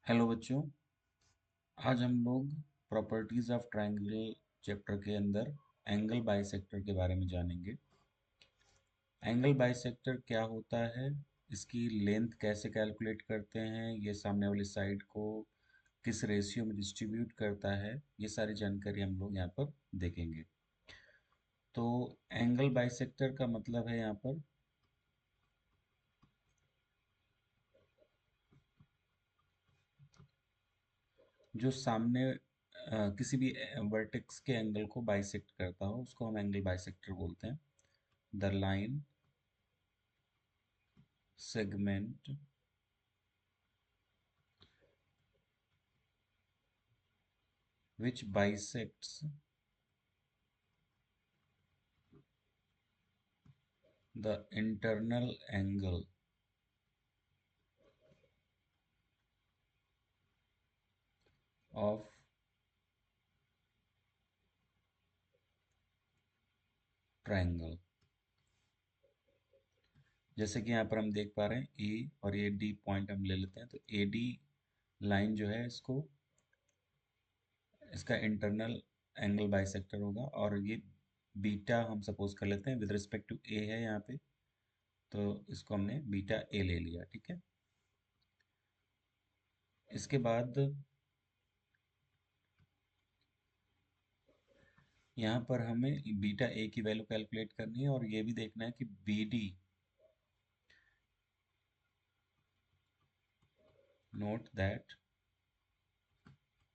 Hello बच्चों। आज हम लोग प्रॉपर्टीज ऑफ ट्रायंगल चैप्टर के अंदर एंगल बाइसेक्टर के बारे में जानेंगे। एंगल बाइसेक्टर क्या होता है, इसकी लेंथ कैसे कैलकुलेट करते हैं, ये सामने वाली साइड को किस रेशियो में डिस्ट्रीब्यूट करता है, ये सारी जानकारी हम लोग यहाँ पर देखेंगे। तो एंगल बाइसेक्टर का मतलब है यहाँ पर जो सामने किसी भी वर्टेक्स के एंगल को बाइसेक्ट करता हो उसको हम एंगल बाइसेक्टर बोलते हैं। The line segment which bisects the internal angle of triangle। जैसे कि यहाँ पर हम देख पा रहे हैं ए और ये डी पॉइंट हम ले लेते हैं, तो ए डी लाइन जो है इसका इंटरनल एंगल बाइसेक्टर होगा। और ये बीटा हम सपोज कर लेते हैं विद रिस्पेक्ट टू ए है यहाँ पे, तो इसको हमने बीटा ए ले लिया। ठीक है, इसके बाद यहाँ पर हमें बीटा ए की वैल्यू कैलकुलेट करनी है और ये भी देखना है कि B D, note that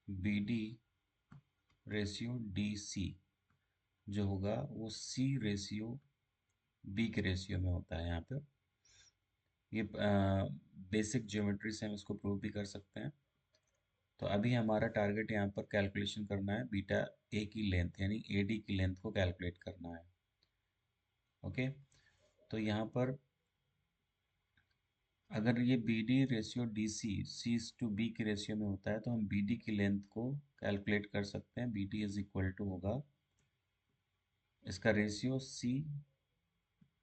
B D ratio D C जो होगा वो सी रेशियो बी के रेशियो में होता है। यहाँ पे ये बेसिक ज्योमेट्री से हम इसको प्रूव भी कर सकते हैं। तो अभी हमारा टारगेट यहाँ पर कैलकुलेशन करना है बीटा ए की लेंथ, यानी ए डी की लेंथ को कैलकुलेट करना है। ओके, तो यहाँ पर अगर ये B D ratio D C C to B की रेशियो में होता है तो हम बी डी की लेंथ को कैलकुलेट कर सकते हैं। B D is equal to होगा इसका ratio C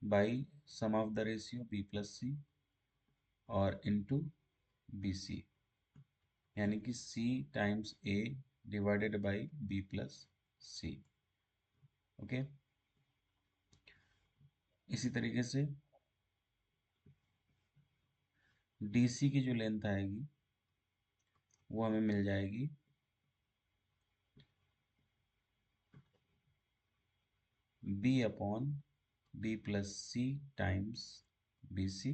by sum of the ratio B plus C और इनटू बी सी, यानी कि C times A divided by B plus C. Okay, इसी तरीके से डी सी की जो लेंथ आएगी वो हमें मिल जाएगी B upon B plus C times B C,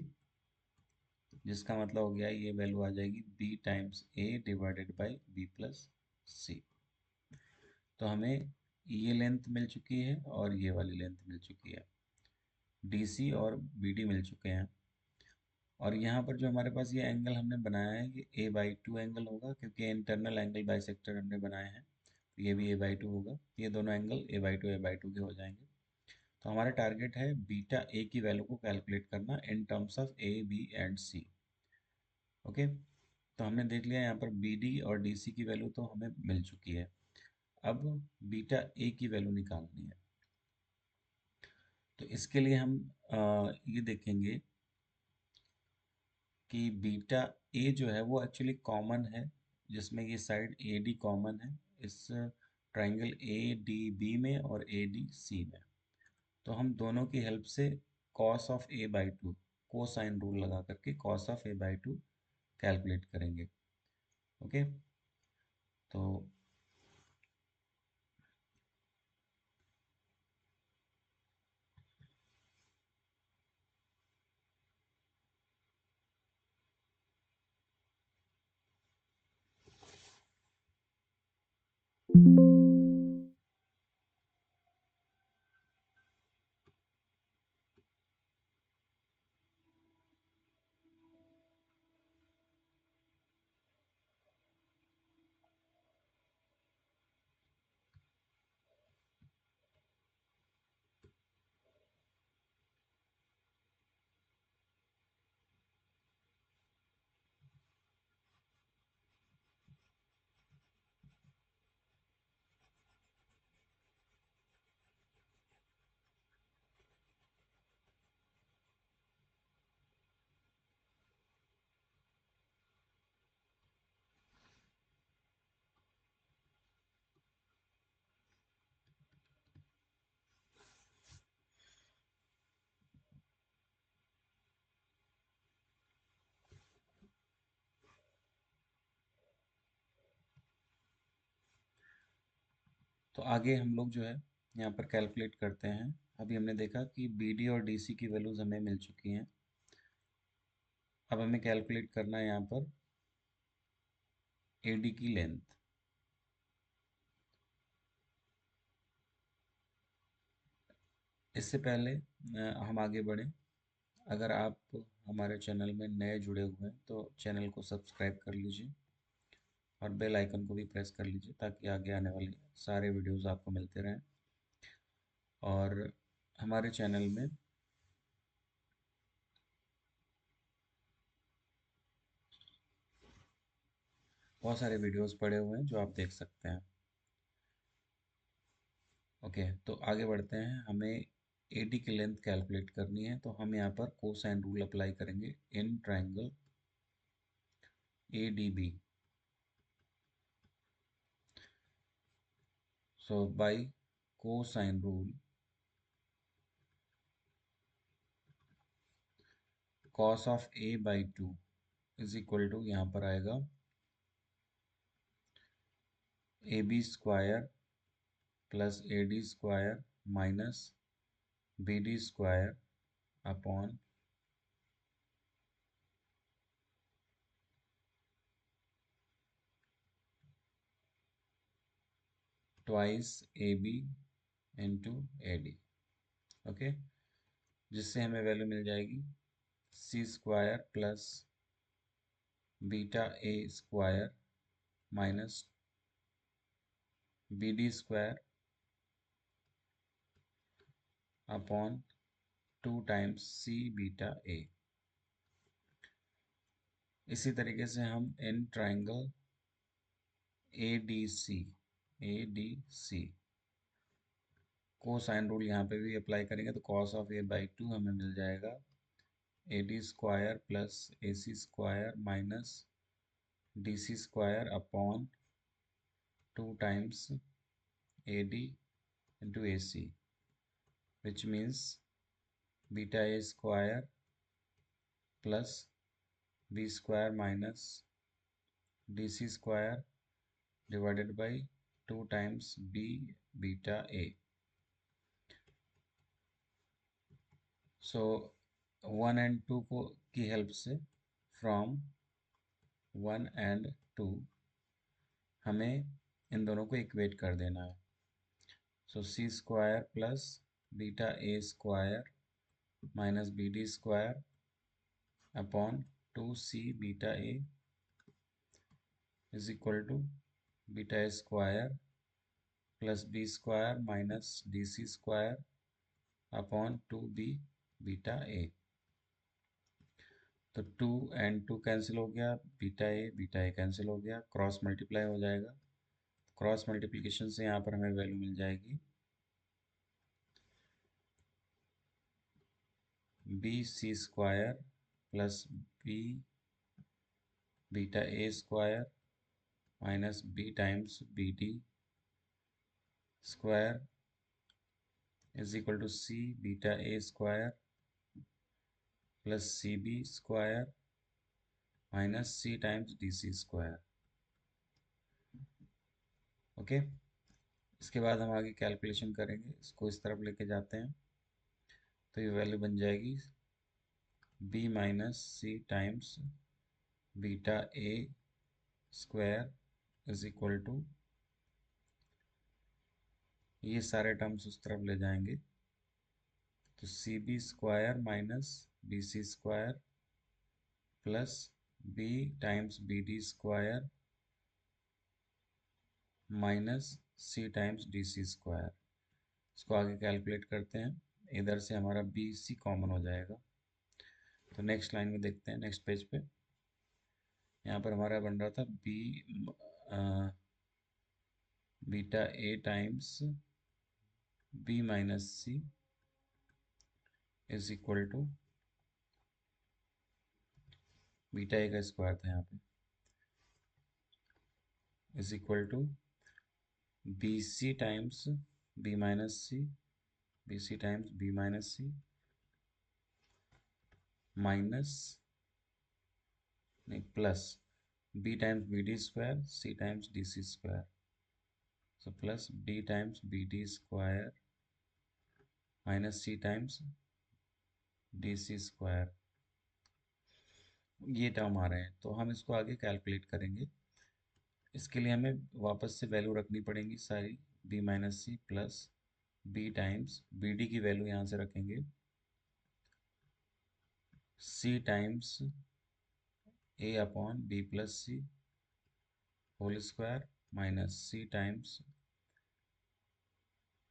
जिसका मतलब हो गया ये वैल्यू आ जाएगी B times A divided by B plus C. तो हमें ये लेंथ मिल चुकी है और ये वाली लेंथ मिल चुकी है, डी सी और बी डी मिल चुके हैं। और यहाँ पर जो हमारे पास ये एंगल हमने बनाया है ये ए बाई टू एंगल होगा, क्योंकि इंटरनल एंगल बाइसेक्टर हमने बनाए हैं, तो ये भी ए बाई टू होगा। ये दोनों एंगल ए बाई टू के हो जाएंगे। तो हमारा टारगेट है बीटा ए की वैल्यू को कैलकुलेट करना in terms of A B and C. Okay, तो हमने देख लिया यहाँ पर बी डी और डी सी की वैल्यू तो हमें मिल चुकी है। अब बीटा ए की वैल्यू निकालनी है। तो इसके लिए हम ये देखेंगे कि बीटा ए जो है वो एक्चुअली कॉमन है, जिसमें ये साइड ए डी कॉमन है इस ट्राइंगल ए डी बी में और ए डी सी में। तो हम दोनों की हेल्प से cos of A by to, cosine rule लगा करके cos of A by to calculate करेंगे। ओके, तो तो आगे हम लोग जो है यहाँ पर कैलकुलेट करते हैं। अभी हमने देखा कि बी डी और डी सी की वैल्यूज़ हमें मिल चुकी हैं। अब हमें कैलकुलेट करना है यहाँ पर ए डी की लेंथ। इससे पहले हम आगे बढ़ें, अगर आप हमारे चैनल में नए जुड़े हुए हैं तो चैनल को सब्सक्राइब कर लीजिए और बेल आइकन को भी प्रेस कर लीजिए ताकि आगे आने वाले सारे वीडियोस आपको मिलते रहें। और हमारे चैनल में बहुत सारे वीडियोस पड़े हुए हैं जो आप देख सकते हैं। ओके, तो आगे बढ़ते हैं। हमें ए डी की लेंथ कैलकुलेट करनी है, तो हम यहाँ पर कोसाइन रूल अप्लाई करेंगे in triangle A D B. So by cosine rule cos of A by two is equal to, यहाँ पर आएगा A B square plus A D square minus B D square upon twice A B into A D. Okay, जिससे हमें value मिल जाएगी C square plus beta A square minus B D square upon 2 times C beta A. इसी तरीके से हम in triangle A D C cosine rule यहाँ पे भी अप्लाई करेंगे, तो cos of A by two हमें मिल जाएगा A D square plus A C square minus D C square upon 2 times A D into A C, which means beta A square plus B square minus D C square divided by 2 times B beta A. So 1 and 2 को की help से from 1 and 2 हमें इन दोनों को equate कर देना है। So C square plus beta A square minus B D square upon 2c beta A is equal to beta A square plus B square minus D C square upon 2b beta A. तो 2 and 2 cancel हो गया, beta A cancel हो गया, cross multiply हो जाएगा। Cross multiplication से यहाँ पर हमें वैल्यू मिल जाएगी B C square plus B beta A square minus B times B D square is equal to C beta A square plus C B square minus C times D C square. Okay, इसके बाद हम आगे calculation करेंगे, इसको इस तरफ लेके जाते हैं तो ये वैल्यू बन जाएगी B minus C times beta A square is equal to, ये सारे टर्म्स उस तरफ ले जाएंगे तो C B square minus B C square plus B times B D square minus C times D C square. इसको आगे कैलकुलेट करते हैं, इधर से हमारा बी सी कॉमन हो जाएगा। तो नेक्स्ट लाइन में देखते हैं, नेक्स्ट पेज पे यहाँ पर हमारा बन रहा था beta A times B minus C is equal to, beta A का स्क्वायर था यहाँ पे, is equal to B C times B minus C, B C times B minus C minus, नहीं plus B times B D square C times D C square. So plus B times B D square minus C times D C square, ये term आ रहे हैं। तो हम इसको आगे calculate करेंगे। इसके लिए हमें वापस से वैल्यू रखनी पड़ेंगी सारी, B minus C plus B times B D की वैल्यू यहाँ से रखेंगे C times A upon B plus C whole square minus C times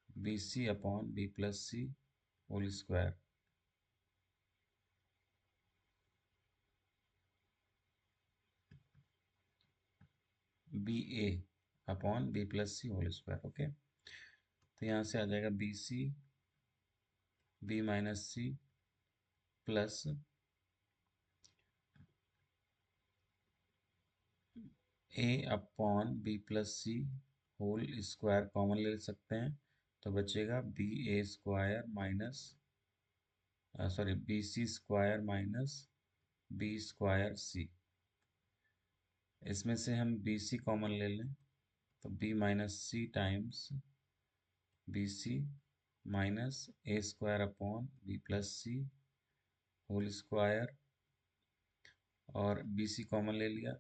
B C upon B plus C whole square. B A upon B plus C whole square. Okay, तो यहाँ से आ जाएगा B C B minus C plus A upon B plus C whole square, common ले सकते हैं तो बचेगा B A square minus sorry B C square minus B square C. इसमें से हम बी सी कॉमन ले लें तो B minus C times B C minus A square upon B plus C whole square, और बी सी कॉमन ले लिया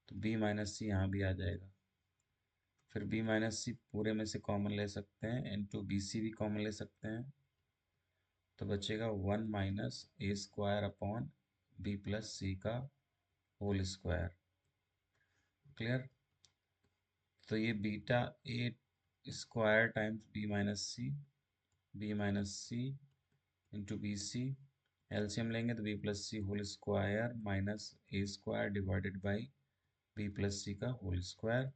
तो बी माइनस सी यहाँ भी आ जाएगा। फिर बी माइनस सी पूरे में से कॉमन ले सकते हैं, इनटू बी सी भी कॉमन ले सकते हैं, तो बचेगा one minus A square upon B plus C का होल स्क्वायर। क्लियर? तो ये beta A square times B minus C into B C, LCM लेंगे तो B plus C whole square minus A square divided by B plus C का whole square.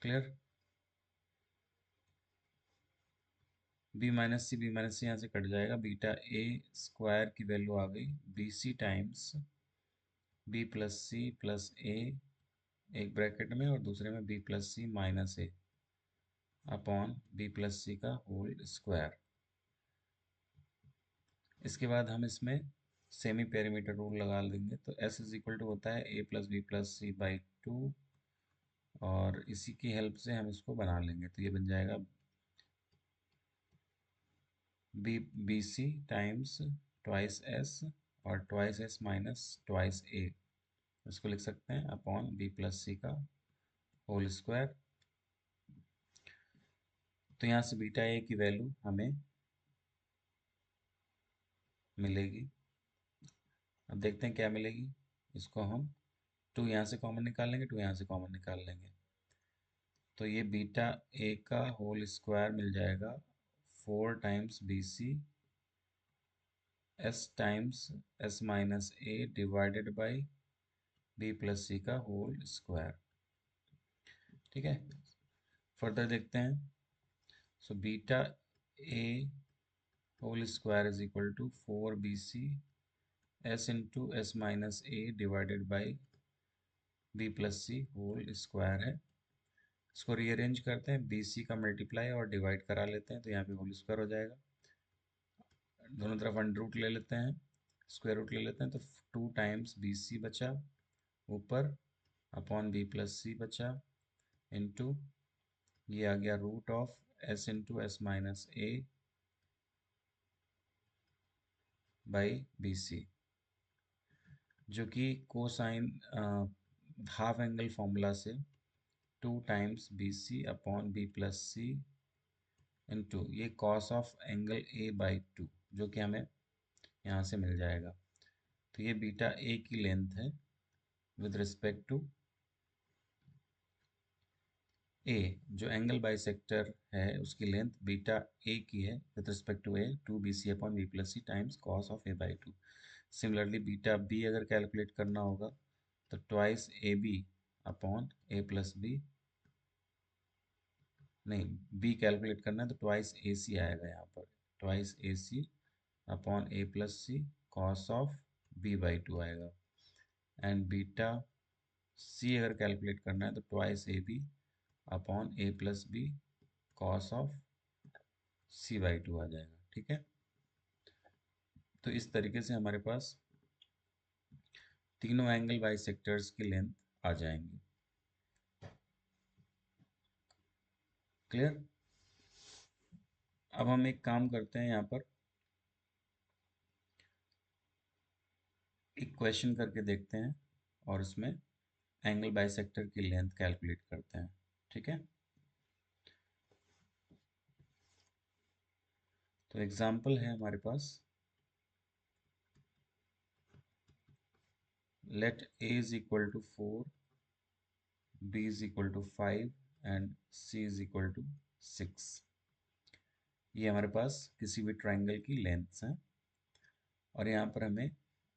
Clear? B minus C यहाँ से cut जाएगा, beta A square की value आ गई B C times B plus A, एक ब्रैकेट में और दूसरे में बी प्लस सी माइनस ए अपॉन बी प्लस सी का होल स्क्वायर। इसके बाद हम इसमें सेमी पेरीमीटर रूल लगा देंगे, तो एस इज इक्वल टू होता है A plus B plus C by two, और इसी की हेल्प से हम इसको बना लेंगे। तो ये बन जाएगा B C times twice s और twice s minus twice a, इसको लिख सकते हैं अपॉन बी प्लस सी का होल स्क्वायर। तो यहाँ से बीटा ए की वैल्यू हमें मिलेगी। अब देखते हैं क्या मिलेगी। इसको हम टू यहाँ से कॉमन निकाल लेंगे, टू यहाँ से कॉमन निकाल लेंगे, तो ये बीटा ए का होल स्क्वायर मिल जाएगा four times B C S times S minus A divided by B plus C का होल स्क्वायर। ठीक है, फर्दर देखते हैं। So beta A whole square is equal to four B C S into S minus A divided by B plus C whole square है। इसको rearrange करते हैं, B C का मल्टीप्लाई और डिवाइड करा लेते हैं, तो यहाँ पे होल स्क्वायर हो जाएगा। दोनों तरफ अंडर रूट ले लेते हैं, स्क्वायर रूट ले लेते हैं, तो टू टाइम्स बी सी बचा ऊपर अपॉन बी प्लस सी बचा इंटू ये आ गया root of S into S minus A by B C, जो कि कोसाइन हाफ एंगल फॉर्मूला से two times B C upon B plus C into ये cos of angle A by two, जो कि हमें यहाँ से मिल जाएगा। तो ये बीटा ए की लेंथ है विद रिस्पेक्ट टू ए, जो एंगल बाइसेक्टर है उसकी लेंथ बीटा ए की है with respect to A, two B C upon B plus C times cos of A by two. Similarly beta B अगर calculate करना होगा तो twice A B upon A plus B, नहीं B calculate करना है तो ट्वाइस ए सी आएगा यहाँ पर, twice A C upon A plus C cos of B by two आएगा। एंड बीटा सी अगर कैलकुलेट करना है तो twice A B upon A plus B cos of C by two आ जाएगा। ठीक है, तो इस तरीके से हमारे पास तीनों एंगल बाइसेक्टर्स की लेंथ आ जाएंगी। क्लियर। अब हम एक काम करते हैं, यहाँ पर एक क्वेश्चन करके देखते हैं और उसमें एंगल बाइसेक्टर की लेंथ कैलकुलेट करते हैं। ठीक है, तो एग्जांपल है हमारे पास, let a is equal to 4, b is equal to 5 and c is equal to 6। ये हमारे पास किसी भी ट्राइंगल की लेंथ्स हैं और यहाँ पर हमें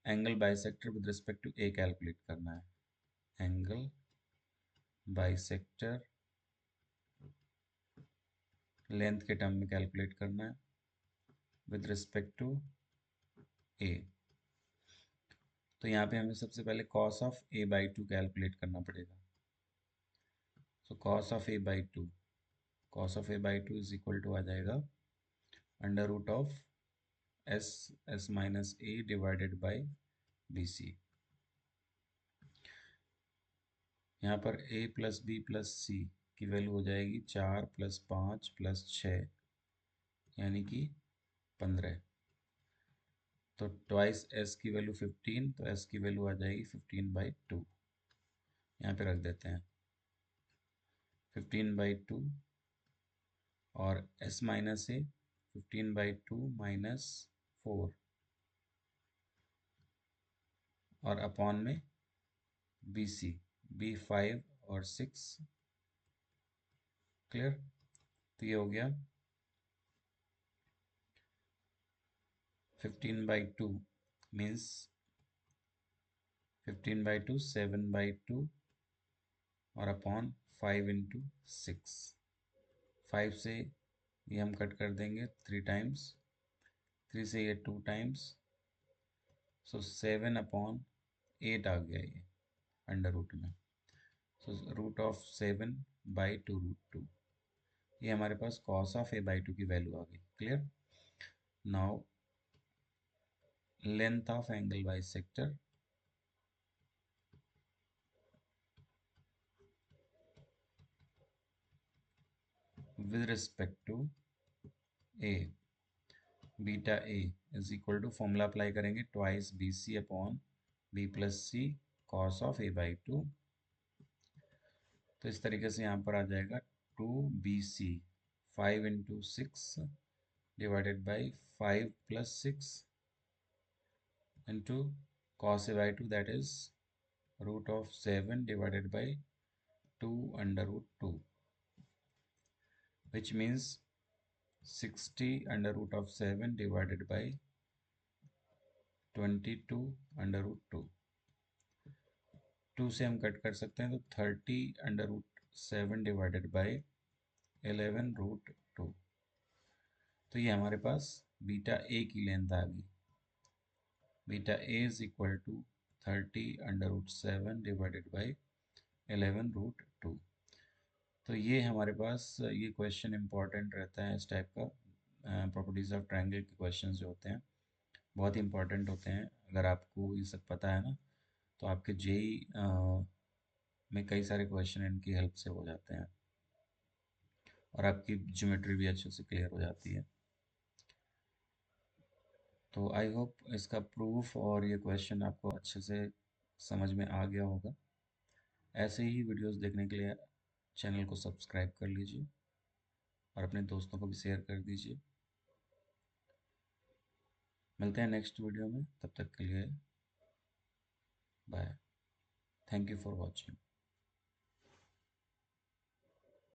angle bisector with respect to a calculate करना है। एंगल बाइसेक्टर लेंथ के टर्म में कैलकुलेट करना है विद रिस्पेक्ट टू a। तो यहाँ पे हमें सबसे पहले cos ऑफ a/2 कैलकुलेट करना पड़ेगा। So cos of a/2, cos of a/2 is equal to आ जाएगा under root of s minus a divided by bc। यहाँ पर a plus B plus C की वैल्यू हो जाएगी 4 प्लस 5 प्लस 6 यानी कि 15। तो ट्वाइस s की वैल्यू 15, तो s की वैल्यू आ जाएगी 15/2। यहाँ पे रख देते हैं 15/2 और s माइनस ए 15/2 माइनस 4 और अपॉन में बी सी, बी 5 और 6। क्लियर। तो ये हो गया 15/2 मीन्स 15/2 7/2 और अपॉन 5 इंटू 6। 5 से ये हम कट कर देंगे 3 टाइम्स, 3 से ये 2 टाइम्स, सो 7/8 आ गया ये अंडर रूट में। So root of 7/2√2। ये हमारे पास cos ऑफ a/2 की वैल्यू आ गई। Clear. Now length of angle bisector with respect to a, beta a is equal to formula apply करेंगे twice B C upon B plus C cos of a/2। तो इस तरीके से यहाँ पर आ जाएगा 2bc 5 into 6 divided by 5 plus 6 into cos a/2 that is root of 7 divided by 2 under root 2 which means 60 under root of 7 divided by 22 under root 2। 2 से हम cut कर सकते हैं तो 30 अंडर रूट 7 डिवाइडेड बाई 11√2। तो ये हमारे पास बीटा ए की लेंथ आ गई। Beta A is equal to 30 under root 7 divided by 11√2। तो ये हमारे पास ये क्वेश्चन इंपॉर्टेंट रहता है इस टाइप का। प्रॉपर्टीज ऑफ ट्रायंगल के क्वेश्चंस जो होते हैं बहुत इंपॉर्टेंट होते हैं। अगर आपको ये सब पता है ना तो आपके जेई में कई सारे क्वेश्चन इनकी हेल्प से हो जाते हैं और आपकी ज्योमेट्री भी अच्छे से क्लियर हो जाती है। तो आई होप इसका प्रूफ और ये क्वेश्चन आपको अच्छे से समझ में आ गया होगा। ऐसे ही वीडियोस देखने के लिए चैनल को सब्सक्राइब कर लीजिए और अपने दोस्तों को भी शेयर कर दीजिए। मिलते हैं नेक्स्ट वीडियो में, तब तक के लिए bye. Thank you for watching.